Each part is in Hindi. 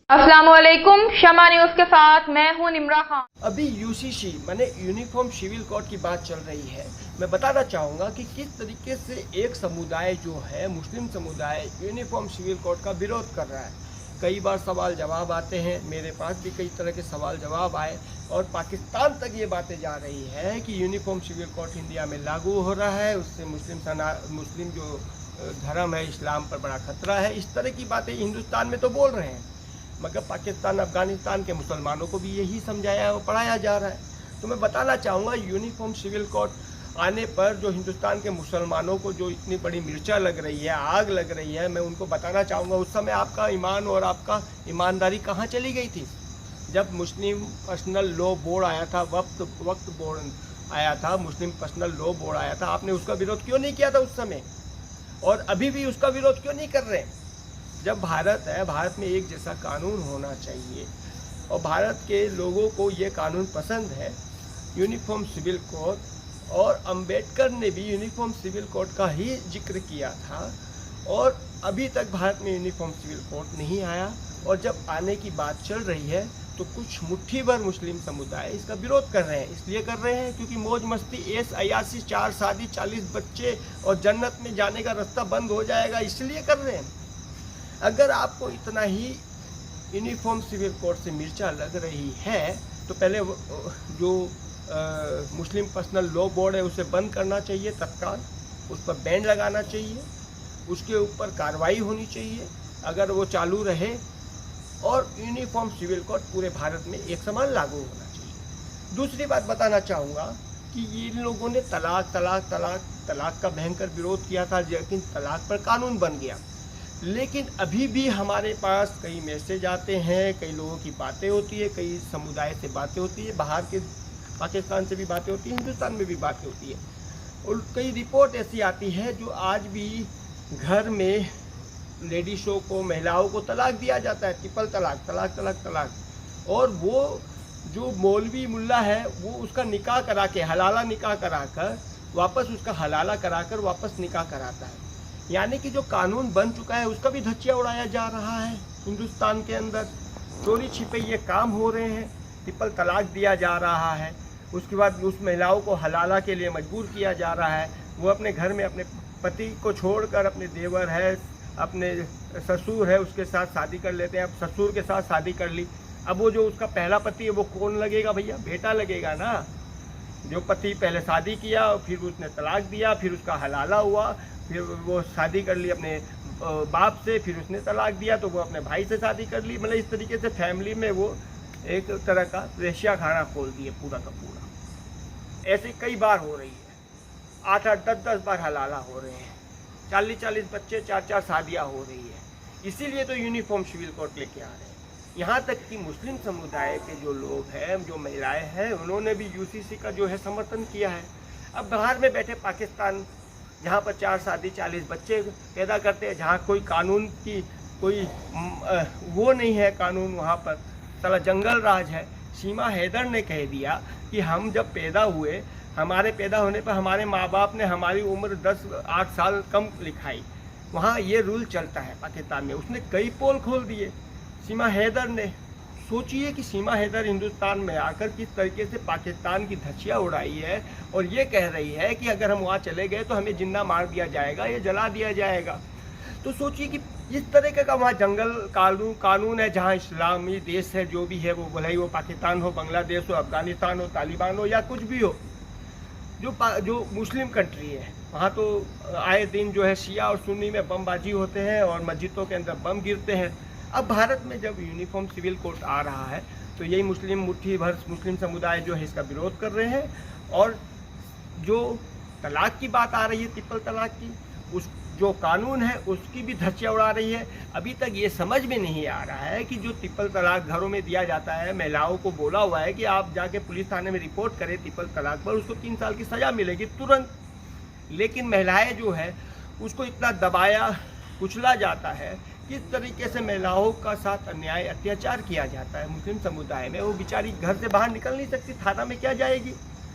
अस्सलामुअलैकुम, शमा न्यूज के साथ मैं हूं निम्रा खान। अभी यूसीसी माने यूनिफॉर्म सिविल कोड की बात चल रही है। मैं बताना चाहूँगा कि किस तरीके से एक समुदाय जो है मुस्लिम समुदाय यूनिफॉर्म सिविल कोड का विरोध कर रहा है। कई बार सवाल जवाब आते हैं, मेरे पास भी कई तरह के सवाल जवाब आए और पाकिस्तान तक ये बातें जा रही है कि यूनिफॉर्म सिविल कोड इंडिया में लागू हो रहा है, उससे मुस्लिम जो धर्म है इस्लाम पर बड़ा खतरा है। इस तरह की बातें हिंदुस्तान में तो बोल रहे हैं, मगर पाकिस्तान अफगानिस्तान के मुसलमानों को भी यही समझाया और पढ़ाया जा रहा है। तो मैं बताना चाहूँगा यूनिफॉर्म सिविल कोड आने पर जो हिंदुस्तान के मुसलमानों को जो इतनी बड़ी मिर्चा लग रही है, आग लग रही है, मैं उनको बताना चाहूँगा उस समय आपका ईमान और आपका ईमानदारी कहाँ चली गई थी। जब मुस्लिम पर्सनल लॉ बोर्ड आया था, वक्त बोर्ड आया था, मुस्लिम पर्सनल लॉ बोर्ड आया था, आपने उसका विरोध क्यों नहीं किया था उस समय, और अभी भी उसका विरोध क्यों नहीं कर रहे। जब भारत है, भारत में एक जैसा कानून होना चाहिए और भारत के लोगों को ये कानून पसंद है, यूनिफॉर्म सिविल कोड, और अंबेडकर ने भी यूनिफॉर्म सिविल कोड का ही जिक्र किया था और अभी तक भारत में यूनिफॉर्म सिविल कोड नहीं आया। और जब आने की बात चल रही है तो कुछ मुट्ठी भर मुस्लिम समुदाय इसका विरोध कर रहे हैं। इसलिए कर रहे हैं क्योंकि मौज मस्ती, ऐश अयासी, 4 शादी, 40 बच्चे और जन्नत में जाने का रास्ता बंद हो जाएगा, इसलिए कर रहे हैं। अगर आपको इतना ही यूनिफॉर्म सिविल कोड से मिर्चा लग रही है तो पहले जो मुस्लिम पर्सनल लॉ बोर्ड है उसे बंद करना चाहिए तत्काल, उस पर बैन लगाना चाहिए, उसके ऊपर कार्रवाई होनी चाहिए अगर वो चालू रहे, और यूनिफॉर्म सिविल कोड पूरे भारत में एक समान लागू होना चाहिए। दूसरी बात बताना चाहूँगा कि इन लोगों ने तलाक का भयंकर विरोध किया था, लेकिन तलाक पर कानून बन गया। लेकिन अभी भी हमारे पास कई मैसेज आते हैं, कई लोगों की बातें होती है, कई समुदाय से बातें होती है, बाहर के पाकिस्तान से भी बातें होती है, हिंदुस्तान में भी बातें होती है, और कई रिपोर्ट ऐसी आती है जो आज भी घर में लेडीज़ों को, महिलाओं को तलाक दिया जाता है, ट्रिपल तलाक। और वो जो मौलवी मुल्ला है वो उसका निकाह करा के, हलाला निकाह कराकर वापस उसका हलाला कराकर वापस निकाह कराता है। यानी कि जो कानून बन चुका है उसका भी धज्जिया उड़ाया जा रहा है। हिंदुस्तान के अंदर चोरी छिपे ये काम हो रहे हैं, ट्रिपल तलाक दिया जा रहा है, उसके बाद उस महिलाओं को हलाला के लिए मजबूर किया जा रहा है। वो अपने घर में अपने पति को छोड़कर अपने देवर है, अपने ससुर है, उसके साथ शादी कर लेते हैं। अब ससुर के साथ शादी कर ली, अब वो जो उसका पहला पति है वो कौन लगेगा भैया, बेटा लगेगा ना। जो पति पहले शादी किया, फिर उसने तलाक दिया, फिर उसका हलाला हुआ, फिर वो शादी कर ली अपने बाप से, फिर उसने तलाक दिया तो वो अपने भाई से शादी कर ली। मतलब इस तरीके से फैमिली में वो एक तरह का वेश्या खाना खोल दिए पूरा का पूरा। ऐसे कई बार हो रही है, 8-8, 10-10 बार हलाला हो रहे हैं, 40-40 बच्चे, 4-4 शादियाँ हो रही है। इसीलिए तो यूनिफॉर्म सिविल कोड लेके आ रहे हैं। यहाँ तक कि मुस्लिम समुदाय के जो लोग हैं, जो महिलाएं हैं, उन्होंने भी यूसीसी का जो है समर्थन किया है। अब बाहर में बैठे पाकिस्तान, जहाँ पर 4 शादी 40 बच्चे पैदा करते हैं, जहाँ कोई कानून की कोई वो नहीं है, कानून वहाँ पर साला जंगल राज है। सीमा हैदर ने कह दिया कि हम जब पैदा हुए, हमारे पैदा होने पर हमारे माँ बाप ने हमारी उम्र 10-8 साल कम लिखाई। वहाँ ये रूल चलता है पाकिस्तान में। उसने कई पोल खोल दिए सीमा हैदर ने। सोचिए कि सीमा हैदर हिंदुस्तान में आकर किस तरीके से पाकिस्तान की धज्जियाँ उड़ाई है और ये कह रही है कि अगर हम वहाँ चले गए तो हमें जिंदा मार दिया जाएगा या जला दिया जाएगा। तो सोचिए कि इस तरीके का वहाँ जंगल कानून है, जहाँ इस्लामी देश है, जो भी है वो, भले ही वो पाकिस्तान हो, बांग्लादेश हो, अफगानिस्तान हो, तालिबान हो या कुछ भी हो, जो मुस्लिम कंट्री है, वहाँ तो आए दिन जो है शिया और सुन्नी में बमबाजी होते हैं और मस्जिदों के अंदर बम गिरते हैं। अब भारत में जब यूनिफॉर्म सिविल कोड आ रहा है तो यही मुट्ठी भर मुस्लिम समुदाय जो है इसका विरोध कर रहे हैं, और जो तलाक की बात आ रही है, ट्रिपल तलाक की, उस जो कानून है उसकी भी धज्जियाँ उड़ा रही है। अभी तक ये समझ में नहीं आ रहा है कि जो ट्रिपल तलाक घरों में दिया जाता है, महिलाओं को बोला हुआ है कि आप जाके पुलिस थाने में रिपोर्ट करें ट्रिपल तलाक पर, उसको 3 साल की सज़ा मिलेगी तुरंत। लेकिन महिलाएं जो है उसको इतना दबाया कुचला जाता है, किस तरीके से महिलाओं का साथ अन्याय अत्याचार किया जाता है मुस्लिम समुदाय में। वो बेचारी घर से बाहर निकल नहीं सकती, थाना में क्या जाएगी,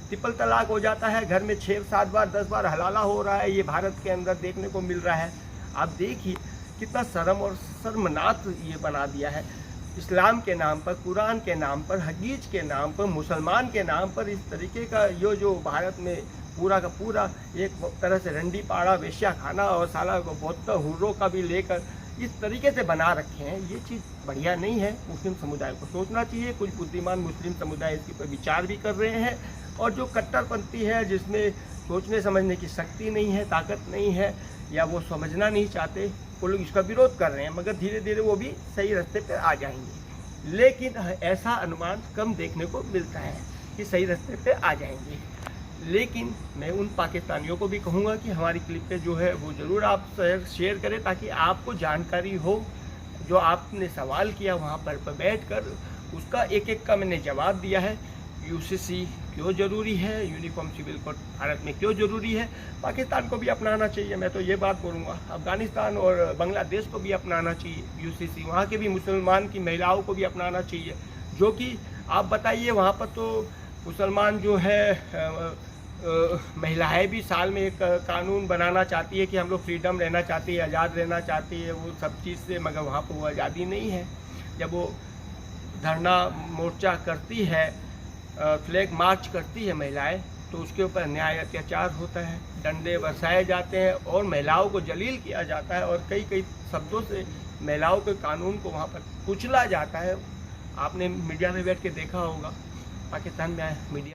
ट्रिपल तलाक हो जाता है, घर में 6-7 बार 10 बार हलाला हो रहा है। ये भारत के अंदर देखने को मिल रहा है। आप देखिए कितना शर्म और शर्मनाक ये बना दिया है। इस्लाम के नाम पर, कुरान के नाम पर, हदीस के नाम पर, मुसलमान के नाम पर इस तरीके का जो भारत में पूरा का पूरा एक तरह से रंडी पाड़ा वेश्या खाना और साला बौद्ध हुर्रों का भी लेकर इस तरीके से बना रखे हैं, ये चीज़ बढ़िया नहीं है। मुस्लिम समुदाय को सोचना चाहिए। कुछ बुद्धिमान मुस्लिम समुदाय इसके पर विचार भी कर रहे हैं, और जो कट्टरपंथी है, जिसमें सोचने समझने की शक्ति नहीं है, ताकत नहीं है, या वो समझना नहीं चाहते, वो लोग इसका विरोध कर रहे हैं, मगर धीरे धीरे वो भी सही रास्ते पर आ जाएंगे। लेकिन ऐसा अनुमान कम देखने को मिलता है कि सही रास्ते पे आ जाएंगे। लेकिन मैं उन पाकिस्तानियों को भी कहूँगा कि हमारी क्लिप पे जो है वो ज़रूर आप शेयर करें, ताकि आपको जानकारी हो। जो आपने सवाल किया वहाँ पर बैठकर उसका एक एक का मैंने जवाब दिया है। यूसीसी क्यों ज़रूरी है, यूनिफॉर्म सिविल कोड भारत में क्यों ज़रूरी है, पाकिस्तान को भी अपनाना चाहिए। मैं तो ये बात बोलूँगा, अफ़गानिस्तान और बांग्लादेश को भी अपनाना चाहिए यूसीसी, वहाँ के भी मुसलमान की महिलाओं को भी अपनाना चाहिए। जो कि आप बताइए, वहाँ पर तो मुसलमान जो है महिलाएं भी साल में एक कानून बनाना चाहती है कि हम लोग फ्रीडम रहना चाहती है, आज़ाद रहना चाहती है, वो सब चीज़ से, मगर वहाँ पर वो आज़ादी नहीं है। जब वो धरना मोर्चा करती है, फ्लैग मार्च करती है महिलाएं, तो उसके ऊपर न्याय अत्याचार होता है, डंडे बरसाए जाते हैं और महिलाओं को जलील किया जाता है, और कई कई शब्दों से महिलाओं के कानून को वहाँ पर कुचला जाता है। आपने मीडिया में बैठ के देखा होगा, पाकिस्तान में मीडिया